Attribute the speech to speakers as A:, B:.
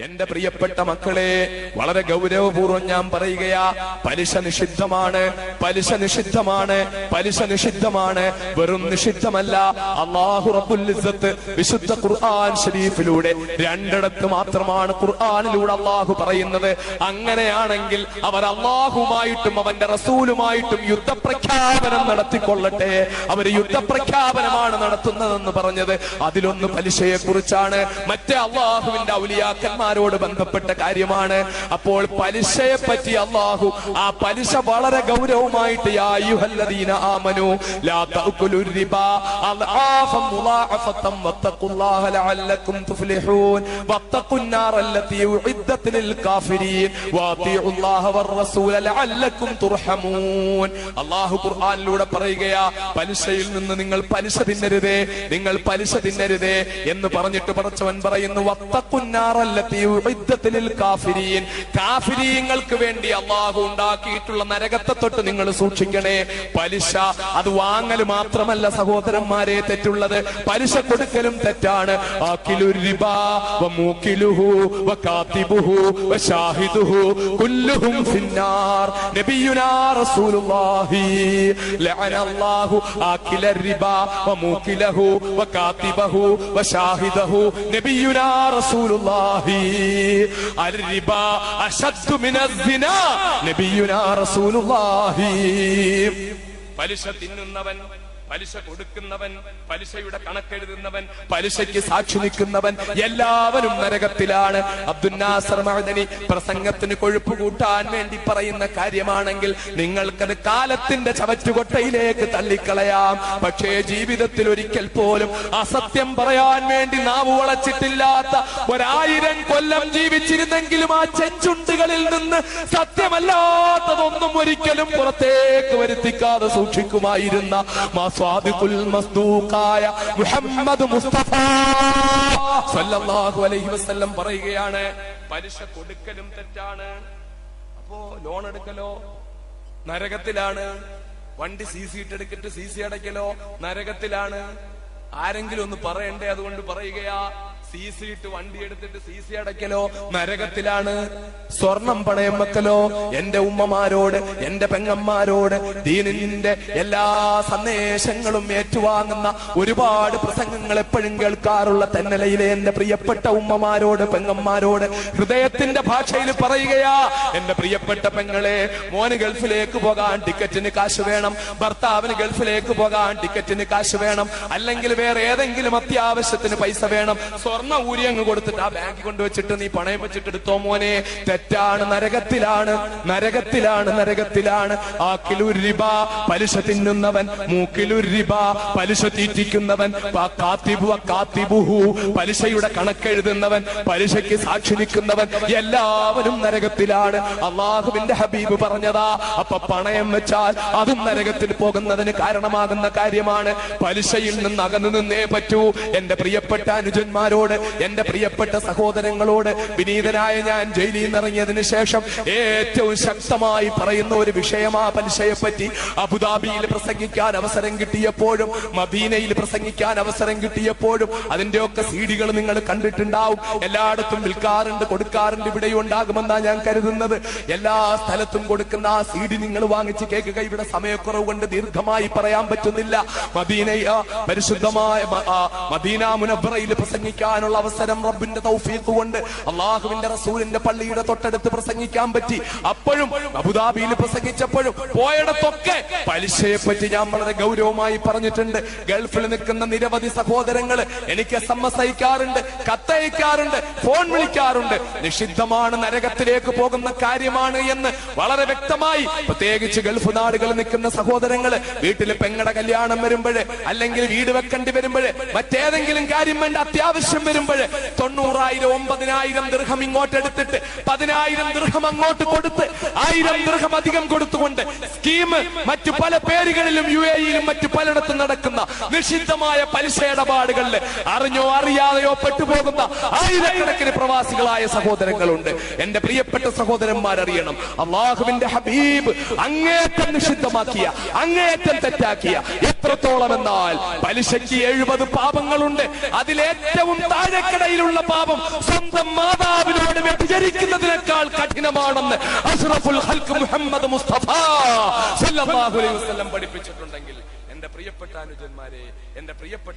A: എന്റെ പ്രിയപ്പെട്ട മക്കളെ, വളരെ ഗൗരവപൂർവ്വം ഞാൻ പറയുകയാ, പലിശ നിഷിദ്ധമാണ്, പലിശ നിഷിദ്ധമാണ്, പലിശ നിഷിദ്ധമാണ്. വെറും നിഷിദ്ധമല്ല, അല്ലാഹു റബ്ബുൽ ഇസ്സത്ത് വിശുദ്ധ ഖുർആൻ ശരീഫിലൂടെ രണ്ടിടത്ത് മാത്രമാണ് ഖുർആനിലൂടെ അല്ലാഹു പറയുന്നത്. അങ്ങനെയാണെങ്കിൽ അവർ അല്ലാഹുമായിട്ടും അവന്റെ റസൂലുമായിട്ടും യുദ്ധപ്രഖ്യാപനം നടത്തിക്കൊള്ളട്ടെ. അവർ യുദ്ധപ്രഖ്യാപനമാണ് നടത്തുന്നതെന്ന് പറഞ്ഞത് അതിലൊന്ന് പലിശയെ കുറിച്ചാണ്, മറ്റേ അല്ലാഹുവിന്റെ ഔലിയാക്കന്മാർ ോട് ബന്ധപ്പെട്ട കാര്യമാണ്. അപ്പോൾ പലിശയെ പറ്റി അല്ലാഹു ആ പലിശ വളരെ ഗൗരവമായിട്ട് യാ അയ്യുഹല്ലദീന ആമനൂ ലാ തഅകുലുർ റിബാ അദ്ആഫൻ മുളാഅഫതൻ വത്തഖുല്ലാഹ ലഅല്ലകും തുഫ്ലിഹൂൻ വത്തഖുൻ നാറല്ലതീ ഉഇദ്ദത് ലിൽ കാഫിരീൻ വഅതിഉല്ലാഹ വറസൂല ലഅല്ലകും തുർഹമൂൻ. അല്ലാഹു ഖുർആനിലൂടെ പറയുകയാ, പലിശയിൽ നിന്ന് നിങ്ങൾ പലിശ തിന്നരുതേ, നിങ്ങൾ പലിശ തിന്നരുതേ എന്ന് പറഞ്ഞിട്ട് പടച്ചവൻ പറയുന്നു, വത്തഖുൻ നാറല്ലതീ കാഫിരീങ്ങൾക്ക് വേണ്ടി അല്ലാഹു ഉണ്ടാക്കിയിട്ടുള്ള നരകത്തെ തൊട്ട് നിങ്ങൾ സൂക്ഷിക്കണേ. പലിശ അത് വാങ്ങൽ മാത്രമല്ല സഹോദരന്മാരെ തെറ്റുള്ളത്, പലിശ കൊടുക്കലും തെറ്റാണ്. ആകിലുർ റിബാ വമൂകിലുഹു വകാതിബുഹു വശാഹിദുഹു കുല്ലുഹും ഫിന്നാർ. നബിയുനാ റസൂലുള്ളാഹി ലഅനല്ലാഹു ആകിലർ റിബാ വമൂകിലഹു വകാതിബഹു വശാഹിദഹു. നബിയുനാ റസൂലുള്ളാഹി الربا أشد من الزنا نبينا رسول الله. പലിശ തിന്നുന്നവൻ, പലിശ കൊടുക്കുന്നവൻ, പലിശയുടെ കണക്കെഴുതുന്നവൻ, പലിശയ്ക്ക് സാക്ഷി നിൽക്കുന്നവൻ എല്ലാവരും നരകത്തിലാണ്. അബ്ദുൽ നാസർ മഅദനി പ്രസംഗത്തിന് കൊഴുപ്പ് കൂട്ടാൻ വേണ്ടി പറയുന്ന കാര്യമാണെങ്കിൽ നിങ്ങൾക്കത് കാലത്തിന്റെ ചവറ്റുകൊട്ടയിലേക്ക് തള്ളിക്കളയാം. പക്ഷേ ജീവിതത്തിൽ ഒരിക്കൽ പോലും അസത്യം പറയാൻ വേണ്ടി നാവ് വളച്ചിട്ടില്ലാത്ത 1000 കൊല്ലം ജീവിച്ചിരുന്നെങ്കിലും ആ ചെഞ്ചുണ്ടുകളിൽ നിന്ന് സത്യമല്ലാത്തതൊന്നും ഒരിക്കലും പുറത്തേക്ക് വരുത്തിക്കാതെ സൂക്ഷിക്കുമായിരുന്ന സ്വാദിഖുൽ മസ്ദൂഖായ മുഹമ്മദ് മുസ്തഫ സല്ലല്ലാഹു അലൈഹി വസല്ലം പറയുകയാണ്, പലിശ കൊടുക്കലും തെറ്റാണ്. അപ്പോ ലോൺ എടുക്കലോ നരകത്തിലാണ്, വണ്ടി CC ഇട്ടെടുത്തിട്ട് CC അടയ്ക്കലോ നരകത്തിലാണ്. ആരെങ്കിലും ഒന്ന് പറയണ്ടേ? അതുകൊണ്ട് പറയുകയാ, CC ഇട്ട് വണ്ടി എടുത്തിട്ട് CC അടയ്ക്കലോ നരകത്തിലാണ്. സ്വർണം പണയം വെക്കലോ, എന്റെ ഉമ്മമാരോട് എന്റെ പെങ്ങന്മാരോട് ദീനിന്റെ എല്ലാ സന്ദേശങ്ങളും ഏറ്റുവാങ്ങുന്ന ഒരുപാട് പ്രസംഗങ്ങൾ എപ്പോഴും കേൾക്കാറുള്ള തെന്നലയിലെ എന്റെ പ്രിയപ്പെട്ട ഉമ്മമാരോട് പെങ്ങന്മാരോട് ഹൃദയത്തിന്റെ ഭാഷയിൽ പറയുകയാ, എന്റെ പ്രിയപ്പെട്ട പെങ്ങളെ, മോന് ഗൾഫിലേക്ക് പോകാൻ ടിക്കറ്റിന് കാശ് വേണം, ഭർത്താവിന് ഗൾഫിലേക്ക് പോകാൻ ടിക്കറ്റിന് കാശ് വേണം, അല്ലെങ്കിൽ വേറെ ഏതെങ്കിലും അത്യാവശ്യത്തിന് പൈസ വേണം, സ്വർണ്ണ ഊരി അങ്ങ് കൊടുത്തിട്ട് ആ ബാങ്കിൽ കൊണ്ടുവച്ചിട്ട് നീ പണയം വെച്ചിട്ട് എടുത്തോ മോനെ, തെറ്റാണ്, നരകത്തിലാണ്, നരകത്തിലാണ്, നരകത്തിലാണ്. ആകിലുർ റിബാ പലിശ തിന്നുന്നവൻ, മൂക്കിലുർ റിബാ പലിശ തീറ്റിക്കുന്നവൻ, കാത്തിബുഹു പലിശയുടെ കണക്കെഴുതുന്നവൻ, പലിശയ്ക്ക് സാക്ഷി നിൽക്കുന്നവൻ എല്ലാവരും നരകത്തിലാണ്. അള്ളാഹുവിന്റെ ഹബീബ് പറഞ്ഞതാ. അപ്പൊ പണയം വെച്ചാൽ അതും നരകത്തിൽ പോകുന്നതിന് കാരണമാകുന്ന കാര്യമാണ്. പലിശയിൽ നിന്ന് അകന്നു നിന്നേ പറ്റൂ. എന്റെ പ്രിയപ്പെട്ട അനുജന്മാരോട്, എന്റെ പ്രിയപ്പെട്ട സഹോദരങ്ങളോട് വിനീതനായ ഞാൻ ജയിലിൽ നിന്നിറങ്ങിയതിനു ശേഷം ഏറ്റവും ശക്തമായി പറയുന്ന ഒരു വിഷയമാ പലിശയെ പറ്റി. അബുദാബിയിൽ പ്രസംഗിക്കാൻ അവസരം കിട്ടിയപ്പോഴും മദീനയിൽ പ്രസംഗിക്കാൻ അവസരം കിട്ടിയപ്പോഴും അതിന്റെയൊക്കെ സീഡികൾ നിങ്ങൾ കണ്ടിട്ടുണ്ടാവും. എല്ലായിടത്തും വിൽക്കാറുണ്ട്, കൊടുക്കാറുണ്ട്, ഇവിടെയും ഉണ്ടാകുമെന്നാ ഞാൻ കരുതുന്നത്. എല്ലാ സ്ഥലത്തും കൊടുക്കുന്ന ആ സീഡി നിങ്ങൾ വാങ്ങിച്ച് കേൾക്കുക. ഇവിടെ സമയക്കുറവ് കൊണ്ട് ദീർഘമായി പറയാൻ പറ്റുന്നില്ല. പരിശുദ്ധമായ മദീന മുനവ്വറയിൽ പ്രസംഗിക്കാനുള്ള അവസരം റബ്ബിന്റെ തൗഫീഖ് കൊണ്ട് അള്ളാഹുവിന്റെ റസൂലിന്റെ പള്ളിയുടെ തൊട്ടടുത്ത് പ്രസംഗിക്കാൻ പറ്റി. അപ്പോഴും അബുദാബിയിൽ പ്രസംഗിച്ചപ്പോഴും പോയിടത്തൊക്കെ പലിശയെ പറ്റി ഞാൻ വളരെ ഗൗരവമായി പറഞ്ഞിട്ടുണ്ട്. ഗൾഫിൽ നിൽക്കുന്ന നിരവധി സഹോദരങ്ങൾ എനിക്ക് SMS അയക്കാറുണ്ട്, കത്തയക്കാറുണ്ട്, ഫോൺ വിളിക്കാറുണ്ട്. നിഷിദ്ധമാണ്, നരകത്തിലേക്ക് പോകുന്ന കാര്യമാണ് എന്ന് വളരെ വ്യക്തമായി. പ്രത്യേകിച്ച് ഗൾഫ് നാടുകളിൽ നിൽക്കുന്ന സഹോദരങ്ങള് വീട്ടില് പെങ്ങടെ കല്യാണം വരുമ്പോഴ്, അല്ലെങ്കിൽ വീട് വെക്കേണ്ടി വരുമ്പോഴ്, മറ്റേതെങ്കിലും കാര്യം വേണ്ട അത്യാവശ്യം വരുമ്പോഴ് 90,000 9,000 ദിർഹം ഇങ്ങോട്ട് എടുത്തിട്ട് 10,000 ദിർഹം അങ്ങോട്ട് കൊടുത്ത് 1000 ദിർഹം അധികം കൊടുത്തുകൊണ്ട് സ്കീം മറ്റു പല പേരുകളിലും UAE-യിലും മറ്റു പലയിടത്തും നടക്കുന്ന നിഷിദ്ധമായ പലിശ ഇടപാടുകളിൽ അറിഞ്ഞോ അറിയാതെയോ പെട്ടുപോകുന്ന ആയിരക്കണക്കിന് പ്രവാസികളായ സഹോദരങ്ങളുണ്ട്. എന്റെ പ്രിയപ്പെട്ട സഹോദരന്മാരറിയണം, അള്ളാഹുവിന്റെ ഹബീബ് അങ്ങേറ്റം നിഷിദ്ധമാക്കിയ, അങ്ങേറ്റം തെറ്റാക്കിയ എത്രത്തോളം എന്നാൽ പലിശയ്ക്ക് 70 പാപങ്ങളുണ്ട്. അതിലേറ്റവും ചായക്കടയിലുള്ള പാപം സ്വന്തം മാതാവിനോട് വ്യഭിചരിക്കുന്നതിനേക്കാൾ കഠിനമാണെന്ന് അഷ്റഫുൽ ഖൽഖ് മുഹമ്മദ് മുസ്തഫ സല്ലല്ലാഹു അലൈഹി വസല്ലം പഠിപ്പിച്ചിട്ടുണ്ടെങ്കിൽ എന്റെ പ്രിയപ്പെട്ട അനുജന്മാരെ, എന്റെ പ്രിയപ്പെട്ട